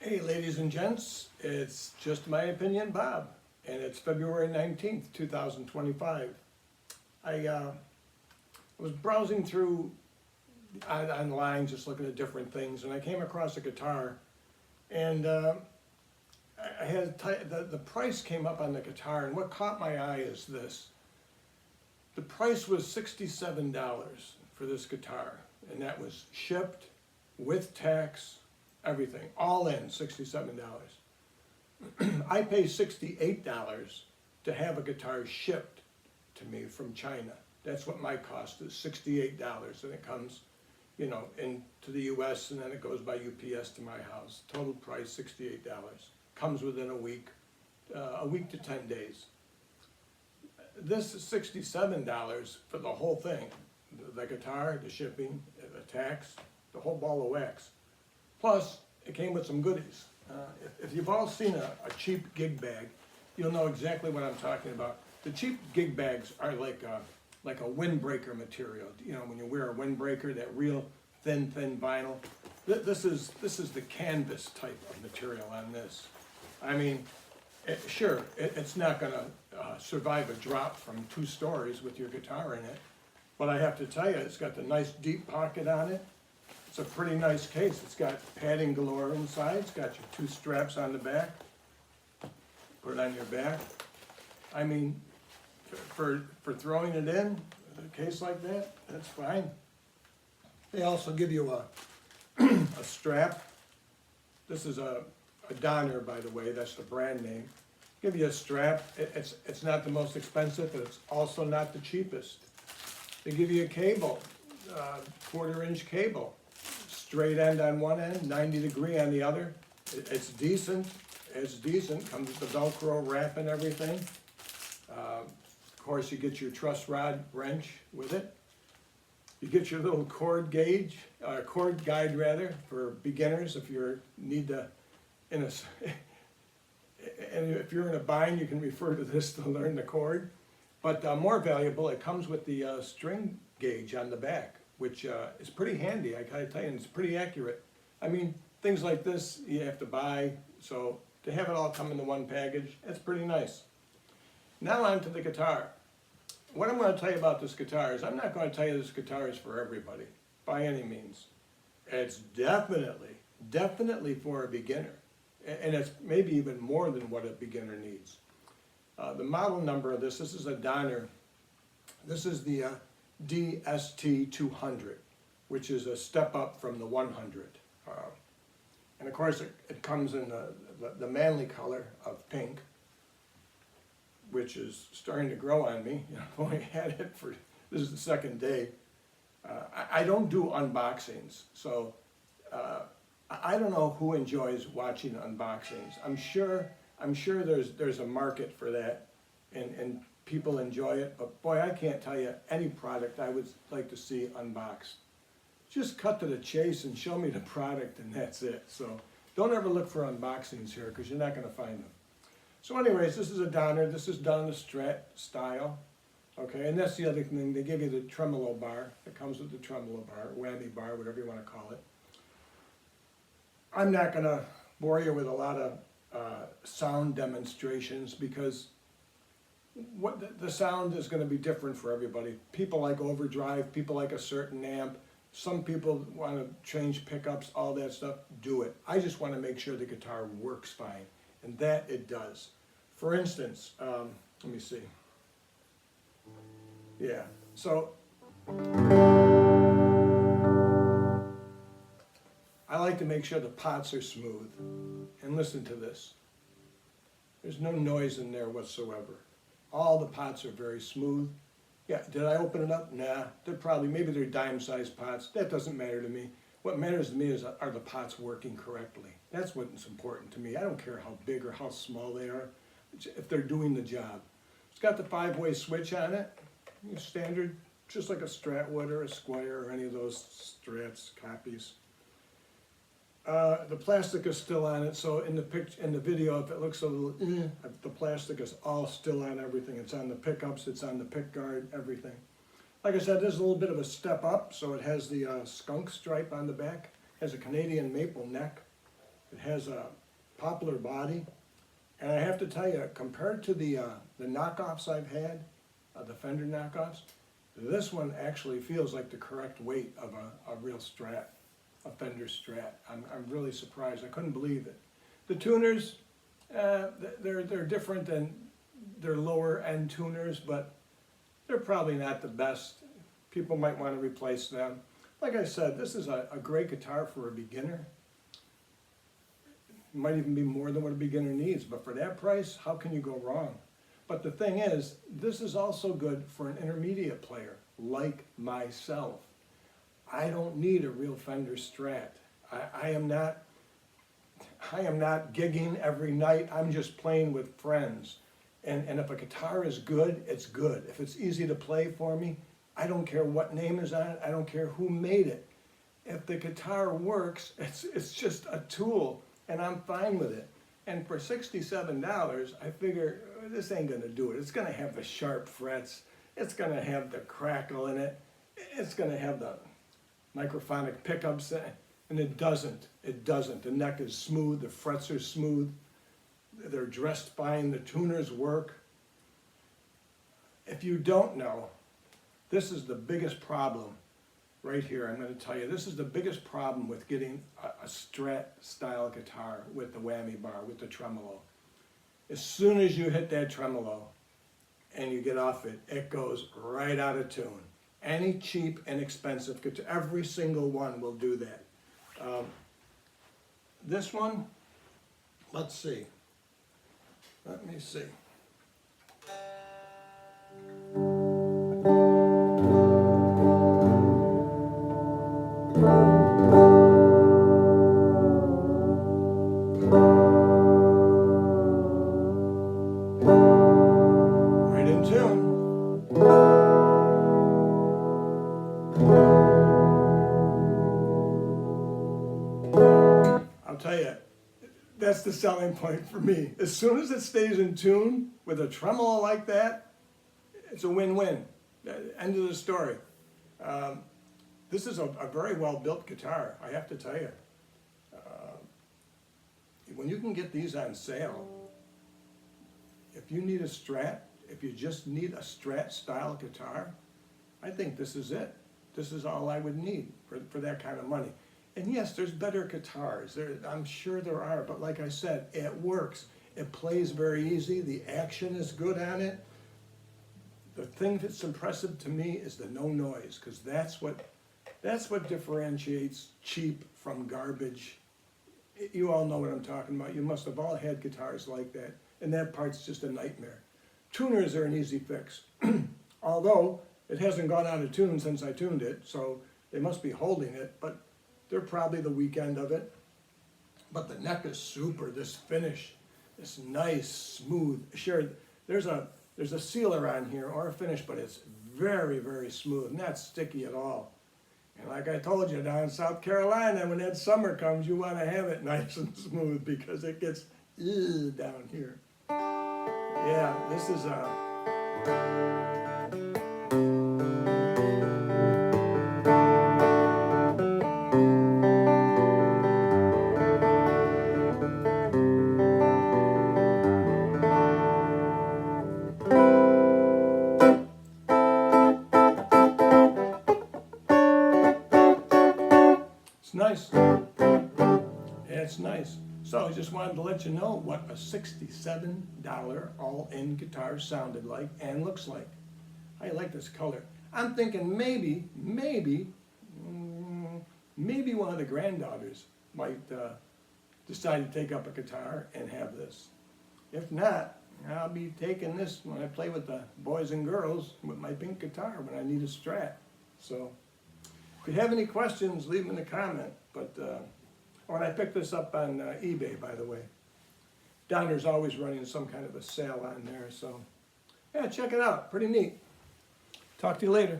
Hey, ladies and gents, it's just my opinion, Bob, and it's February 19th, 2025. I was browsing through online, just looking at different things, and I came across a guitar, and I had the price came up on the guitar, and what caught my eye is this. The price was $67 for this guitar, and that was shipped with tax, everything, all in, $67. I pay $68 to have a guitar shipped to me from China. That's what my cost is, $68, and it comes, into the US, and then it goes by UPS to my house. Total price, $68. Comes within a week to 10 days. This is $67 for the whole thing. The guitar, the shipping, the tax, the whole ball of wax. Plus, it came with some goodies. If you've all seen a cheap gig bag, you'll know exactly what I'm talking about. The cheap gig bags are like a windbreaker material. When you wear a windbreaker, that real thin vinyl. This is the canvas type of material on this. I mean, it's not going to survive a drop from 2 stories with your guitar in it. But I have to tell you, it's got the nice deep pocket on it. It's a pretty nice case. It's got padding galore inside. It's got your 2 straps on the back. Put it on your back. I mean, for throwing it in a case like that, that's fine. They also give you a strap. This is a Donner, by the way. That's the brand name. Give you a strap. It's not the most expensive, but it's also not the cheapest. They give you a cable, 1/4-inch cable. Straight end on one end, 90-degree on the other. It's decent. Comes with the Velcro wrap and everything. Of course, you get your truss rod wrench with it. You get your little chord guide rather, for beginners if you need to, and if you're in a bind, you can refer to this to learn the chord. But more valuable, it comes with the string gauge on the back, which is pretty handy, I gotta tell you, and it's pretty accurate. I mean, things like this you have to buy, so to have it all come in the one package, it's pretty nice. Now on to the guitar. What I'm going to tell you about this guitar is I'm not going to tell you this guitar is for everybody, by any means. It's definitely for a beginner, and it's maybe even more than what a beginner needs. The model number of this is a Donner. This is the DST-200, which is a step up from the 100. And of course it comes in the manly color of pink, which is starting to grow on me. I've only had it this is the 2nd day. I don't do unboxings, so I don't know who enjoys watching unboxings. I'm sure there's a market for that, and people enjoy it, but boy, I can't tell you any product I would like to see unboxed. Just cut to the chase and show me the product, and that's it. So don't ever look for unboxings here, because you're not going to find them. So anyways, this is a Donner. This is done in the Strat style. Okay, and that's the other thing. They give you the tremolo bar. It comes with the tremolo bar, whammy bar, whatever you want to call it. I'm not going to bore you with a lot of sound demonstrations, because the sound is going to be different for everybody. People like overdrive, people like a certain amp. Some people want to change pickups, all that stuff, do it. I just want to make sure the guitar works fine, and that it does. For instance, let me see. Yeah, so I like to make sure the pots are smooth. And listen to this. There's no noise in there whatsoever. All the pots are very smooth. Yeah, did I open it up? Nah, maybe they're dime-sized pots. That doesn't matter to me. What matters to me is, are the pots working correctly? That's what's important to me. I don't care how big or how small they are, if they're doing the job. It's got the 5-way switch on it, standard, just like a Strat would, or a Squire, or any of those Strats copies. The plastic is still on it, so in the video, if it looks a little, the plastic is all still on everything. It's on the pickups, it's on the pick guard, everything. Like I said, there's a little bit of a step up, so it has the skunk stripe on the back, has a Canadian maple neck. It has a poplar body, and I have to tell you, compared to the knockoffs I've had, the Fender knockoffs, this one actually feels like the correct weight of a real Strat, a Fender Strat. I'm really surprised. I couldn't believe it. The tuners, they're different than their lower end tuners, but they're probably not the best. People might want to replace them. Like I said, this is a great guitar for a beginner. It might even be more than what a beginner needs, but for that price, how can you go wrong? But the thing is, this is also good for an intermediate player, like myself. I don't need a real Fender Strat. I am not gigging every night. I'm just playing with friends. And if a guitar is good, it's good. If it's easy to play for me, I don't care what name is on it. I don't care who made it. If the guitar works, it's just a tool, and I'm fine with it. And for $67, I figure this ain't gonna do it. It's gonna have the sharp frets. It's gonna have the crackle in it. It's gonna have the microphonic pickups, and it doesn't. It doesn't. The neck is smooth. The frets are smooth. They're dressed fine. The tuners work. If you don't know, this is the biggest problem right here. I'm going to tell you, this is the biggest problem with getting a Strat style guitar with the whammy bar, with the tremolo. As soon as you hit that tremolo and you get off it, it goes right out of tune. Any cheap, inexpensive guitar, every single one will do that. This one, let's see. Let me see. Right in tune. I'll tell you, that's the selling point for me. As soon as it stays in tune with a tremolo like that, it's a win-win. End of the story. This is a very well-built guitar, I have to tell you. When you can get these on sale, if you need a Strat, if you just need a Strat style guitar, I think this is it. This is all I would need for that kind of money. And yes, there's better guitars. I'm sure there are, but like I said, it works. It plays very easy. The action is good on it. The thing that's impressive to me is the no noise, because that's what differentiates cheap from garbage. You all know what I'm talking about. You must have all had guitars like that, and that part's just a nightmare. Tuners are an easy fix. Although it hasn't gone out of tune since I tuned it, so they must be holding it, but they're probably the weekend of it. But the neck is super, this finish, this nice, smooth. Sure, there's a sealer on here or a finish, but it's very, very smooth, not sticky at all. And like I told you, down in South Carolina, when that summer comes, you want to have it nice and smooth because it gets down here. Yeah, this is it's nice. It's nice. So I just wanted to let you know what a $67 all-in guitar sounded like and looks like. I like this color. I'm thinking maybe one of the granddaughters might decide to take up a guitar and have this. If not, I'll be taking this when I play with the boys and girls with my pink guitar when I need a Strat. So if you have any questions, leave them in the comment. But and I picked this up on eBay, by the way. Donner's always running some kind of a sale on there, so yeah, check it out. Pretty neat. Talk to you later.